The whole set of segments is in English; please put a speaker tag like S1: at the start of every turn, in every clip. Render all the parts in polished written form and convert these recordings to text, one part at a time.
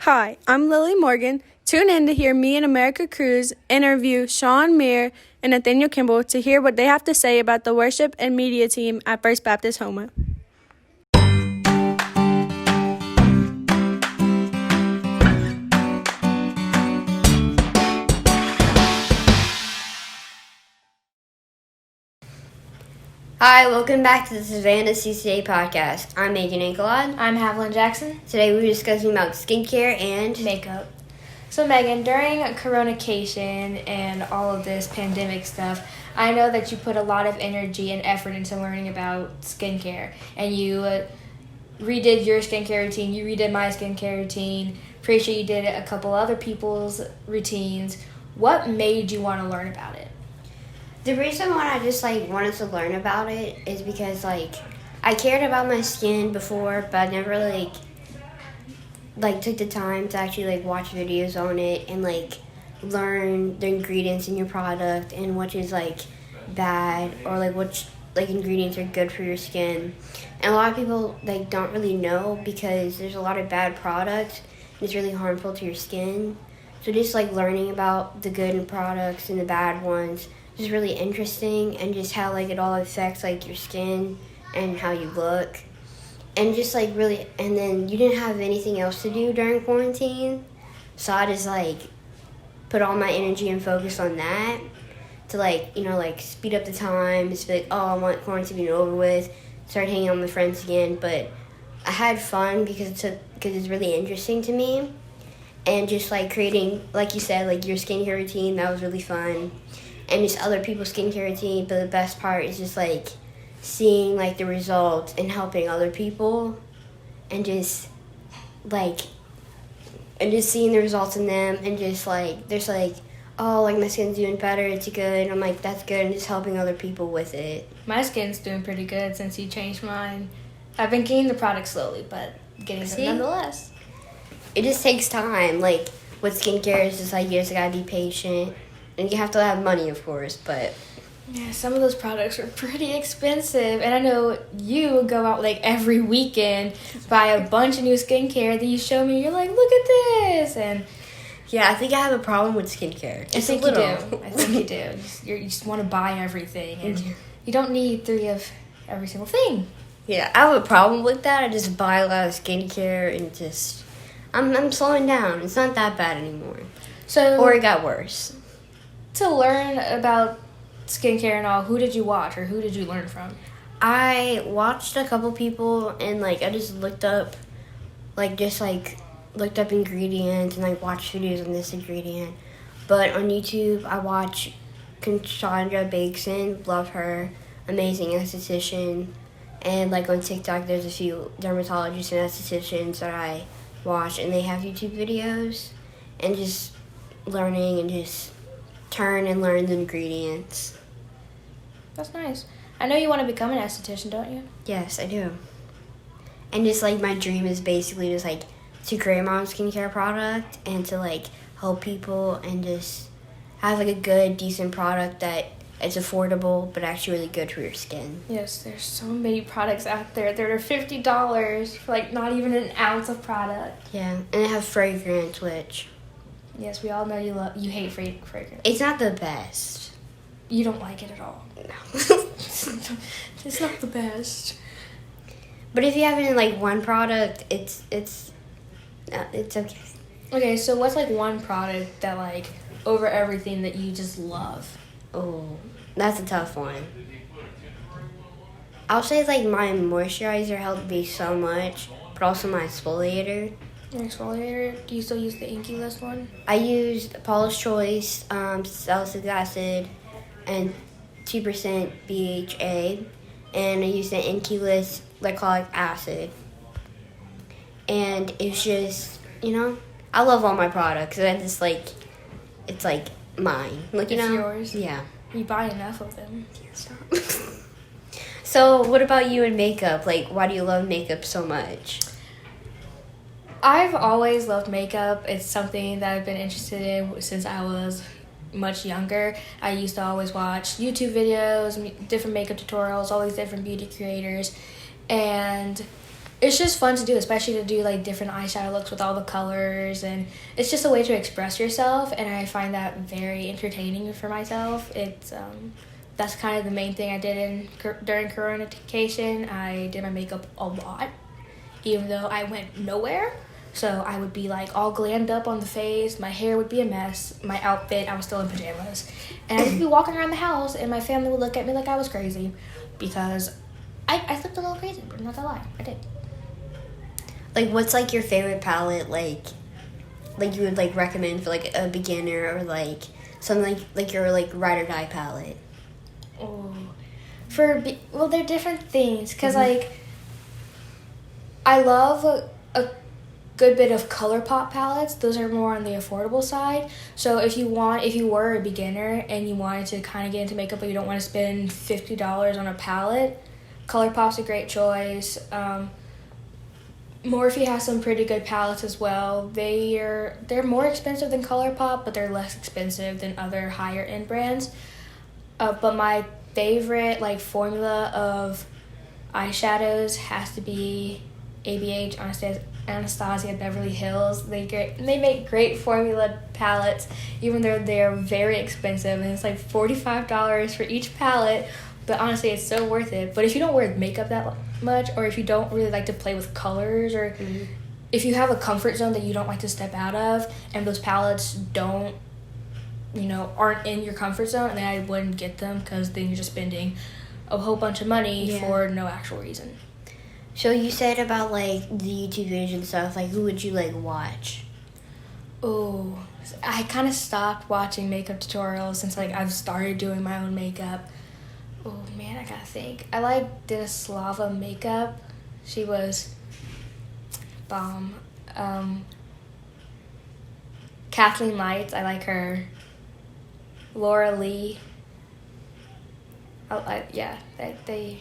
S1: Hi, I'm Lily Morgan. Tune in to hear me and America Cruz interview Sean, Mire, and Nathaniel Kimball to hear what they have to say about the worship and media team at First Baptist Houma.
S2: Hi, welcome back to the Savanna ccaMA podcast. I'm Megan Encalade.
S3: I'm Haviland Jackson.
S2: Today we're discussing about skincare and
S3: makeup. So Megan, during Coronacation and all of this pandemic stuff, I know that you put a lot of energy and effort into learning about skincare. And you redid your skincare routine, you redid my skincare routine. Pretty sure you did a couple other people's routines. What made you want to learn about it?
S2: the reason why I just wanted to learn about it is because I cared about my skin before, but I never took the time to actually watch videos on it and learn the ingredients in your product and which is bad or which ingredients are good for your skin. And a lot of people don't really know because there's a lot of bad products and it's really harmful to your skin. So just learning about the good products and the bad ones is really interesting, and just how it all affects your skin and how you look. And just really, and then you didn't have anything else to do during quarantine, so I just put all my energy and focus on that to speed up the time. Just be oh, I want quarantine to be over with, start hanging out with my friends again. But I had fun because it's really interesting to me, and just creating, you said, your skincare routine, that was really fun, and just other people's skincare routine. But the best part is just seeing the results and helping other people, and just seeing the results in them, and just there's oh, my skin's doing better, it's good. And I'm that's good, and just helping other people with it.
S3: My skin's doing pretty good since you changed mine. I've been getting the product slowly, but getting them nonetheless.
S2: It just takes time. With skincare, it's just you just gotta be patient, and you have to have money, of course, but
S3: yeah, some of those products are pretty expensive. And I know you go out every weekend, buy a bunch of new skincare that you show me. You're look at this. And
S2: yeah, I think I have a problem with skincare.
S3: I think you do. I think you do. You just want to buy everything, and you don't need 3 of every single thing.
S2: Yeah, I have a problem with that. I just buy a lot of skincare, and just I'm slowing down. It's not that bad anymore. Or it got worse.
S3: To learn about skincare and all, who did you watch or who did you learn from?
S2: I watched a couple people, and I just looked up looked up ingredients and watched videos on this ingredient. But on YouTube I watch Cassandra Bakeson, love her, amazing esthetician. And on TikTok there's a few dermatologists and estheticians that I watch, and they have YouTube videos, and just learning and just turn and learn the ingredients.
S3: That's nice. I know you want to become an esthetician, don't you?
S2: Yes, I do. And just my dream is basically just to create my own skincare product and to help people and just have a good, decent product that it's affordable but actually really good for your skin.
S3: Yes, there's so many products out there that are $50 for not even an ounce of product.
S2: Yeah, and they have fragrance, which
S3: yes, we all know you hate fragrance.
S2: It's not the best.
S3: You don't like it at all.
S2: No.
S3: It's not the best.
S2: But if you have it in one product, it's okay.
S3: Okay, so what's one product that over everything that you just love?
S2: Oh, that's a tough one. I'll say my moisturizer helped me so much, but also my exfoliator.
S3: Your exfoliator? Do you still use the Encalade one?
S2: I used Paula's Choice, salicylic acid, and 2% BHA, and I used the Encalade glycolic acid. And it's just, I love all my products. And I just it's mine.
S3: It's yours?
S2: Yeah.
S3: You buy enough of them.
S2: Stop. So, what about you and makeup? Why do you love makeup so much?
S3: I've always loved makeup. It's something that I've been interested in since I was much younger. I used to always watch YouTube videos, different makeup tutorials, all these different beauty creators. And it's just fun to do, especially to do like different eyeshadow looks with all the colors, and it's just a way to express yourself, and I find that very entertaining for myself. It's that's kind of the main thing I did during Coronation. I did my makeup a lot, even though I went nowhere. So I would be like all glammed up on the face, my hair would be a mess, my outfit, I was still in pajamas, and I'd be walking around the house, and my family would look at me like I was crazy, because I looked a little crazy, but I'm not gonna lie, I did.
S2: Like, what's, like, your favorite palette, like you would, like, recommend for, like, a beginner, or, like, something like your, like, ride or die palette?
S3: Oh, well, they're different things, because, like, I love a good bit of ColourPop palettes. Those are more on the affordable side. So if you were a beginner and you wanted to kind of get into makeup but you don't want to spend $50 on a palette, ColourPop's a great choice. Morphe has some pretty good palettes as well. They're more expensive than ColourPop, but they're less expensive than other higher end brands. But my favorite like formula of eyeshadows has to be ABH, Anastasia, Beverly Hills. They make great formula palettes, even though they're very expensive, and it's like $45 for each palette. But honestly, it's so worth it. But if you don't wear makeup that much, or if you don't really like to play with colors, or if you have a comfort zone that you don't like to step out of, and those palettes aren't in your comfort zone, then I wouldn't get them, because then you're just spending a whole bunch of money for no actual reason.
S2: So you said about, like, the YouTube videos and stuff, like, who would you, like, watch?
S3: Oh, I kind of stopped watching makeup tutorials since, like, I've started doing my own makeup. Oh, man, I gotta think. I like Denislava makeup. She was bomb. Kathleen Lights, I like her. Laura Lee. They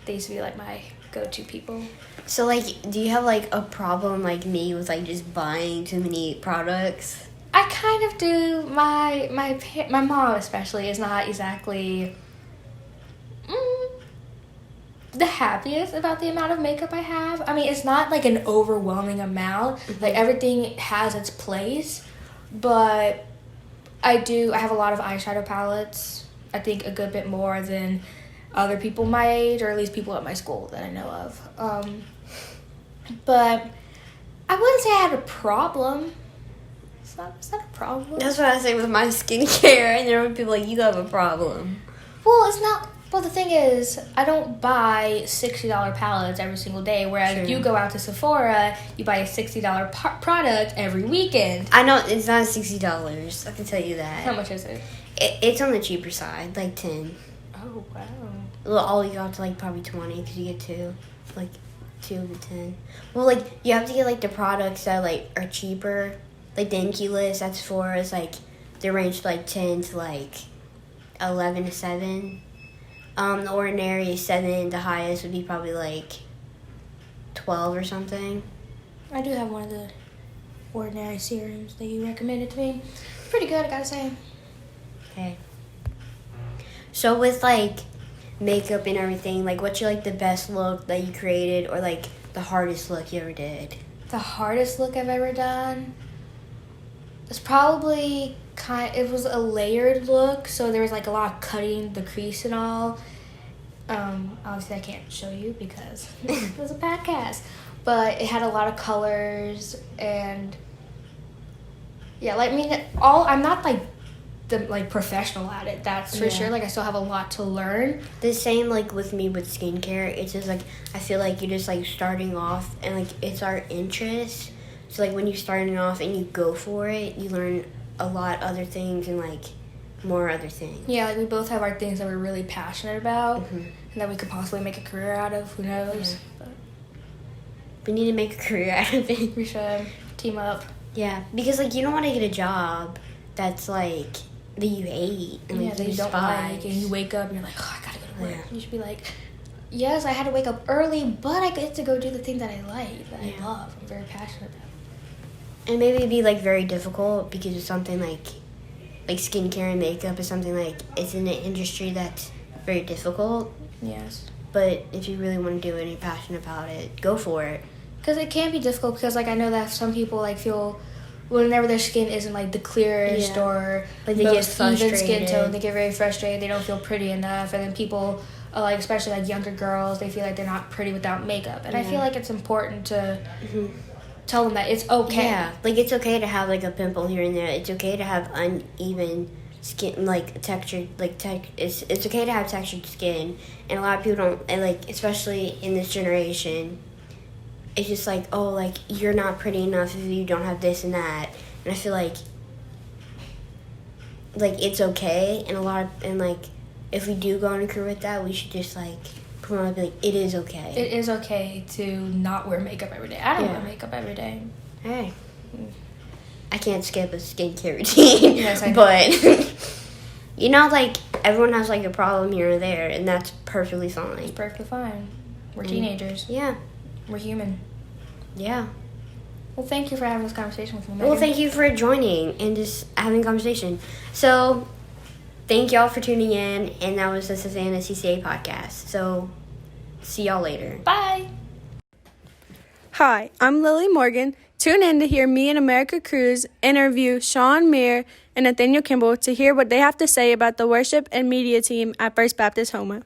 S3: used to be, like, my go-to people.
S2: So, like, do you have, like, a problem like me with, like, just buying too many products?
S3: I kind of do. My mom especially is not exactly the happiest about the amount of makeup I have. I mean, it's not like an overwhelming amount. Like, everything has its place, but I have a lot of eyeshadow palettes. I think a good bit more than other people my age, or at least people at my school that I know of. But I wouldn't say I had a problem. It's not a problem.
S2: That's what I say with my skincare, and there were people like, you have a problem.
S3: Well, it's not. Well, the thing is, I don't buy $60 palettes every single day, whereas you go out to Sephora, you buy a $60 product every weekend.
S2: I know, it's not $60. I can tell you that.
S3: How much is it?
S2: It's on the cheaper side, like 10.
S3: Oh, wow.
S2: Well, all you got to, like, probably 20, because you get two. Like, 2 of the 10. Well, like, you have to get, like, the products that, like, are cheaper. Like, the Encalade, that's for, it's, like, they range, like, 10 to, like, 11 to 7. The Ordinary 7, the highest would be probably, like, 12 or something.
S3: I do have one of the Ordinary serums that you recommended to me. Pretty good, I gotta say.
S2: Okay. So with, like, makeup and everything, like, what's your, like, the best look that you created, or, like, the hardest look you ever did?
S3: The hardest look I've ever done? It's probably it was a layered look, so there was, like, a lot of cutting the crease and all. Obviously I can't show you because it was a podcast, but it had a lot of colors, and yeah, like, I mean, I'm not like the professional at it, that's for sure. Like, I still have a lot to learn.
S2: The same, like, with me with skincare. It's just, like, I feel like you're just, like, starting off, and, like, it's our interest. So, like, when you're starting off and you go for it, you learn a lot other things and, like, more other things.
S3: Yeah, like, we both have our things that we're really passionate about, and that we could possibly make a career out of. Who knows?
S2: Yeah. We need to make a career out of it.
S3: We should team up.
S2: Yeah, because, like, you don't want to get a job that's, like, that you hate and, like,
S3: that you don't like, and you wake up and you're like, oh, I gotta go to work. Yeah. You should be like, yes, I had to wake up early, but I get to go do the thing that I like, that I love, I'm very passionate about.
S2: And maybe it'd be, like, very difficult because it's something like skincare and makeup is something, like, it's in an industry that's very difficult.
S3: Yes.
S2: But if you really want to do it and you're passionate about it, go for it.
S3: Because it can be difficult because, like, I know that some people, like, feel whenever their skin isn't, like, the clearest or
S2: like they get
S3: most even
S2: frustrated.
S3: skin tone, they get very frustrated. They don't feel pretty enough. And then people, like, especially, like, younger girls, they feel like they're not pretty without makeup. And I feel like it's important to tell them that it's okay.
S2: Yeah, like, it's okay to have, like, a pimple here and there. It's okay to have uneven skin, like, textured, like, it's okay to have textured skin. And a lot of people don't, and, like, especially in this generation, it's just like, oh, like, you're not pretty enough if you don't have this and that. And I feel like it's okay. And like, if we do go on a career with that, we should just, like, promote and be like, it is okay.
S3: It is okay to not wear makeup every day. I don't wear makeup every day.
S2: Hey. I can't skip a skincare routine.
S3: Yes, I know.
S2: But, you know, like, everyone has, like, a problem here or there, and that's perfectly fine.
S3: It's perfectly fine. We're teenagers.
S2: Yeah.
S3: We're human.
S2: Yeah.
S3: Well, thank you for having this conversation with me, Megan.
S2: Well, thank you for joining and just having a conversation. So, thank y'all for tuning in, and that was the Savanna CCA podcast. So, see y'all later.
S3: Bye.
S1: Hi, I'm Lily Morgan. Tune in to hear me and America Cruz interview Sean Mire and Nathaniel Kimball to hear what they have to say about the worship and media team at First Baptist Houma.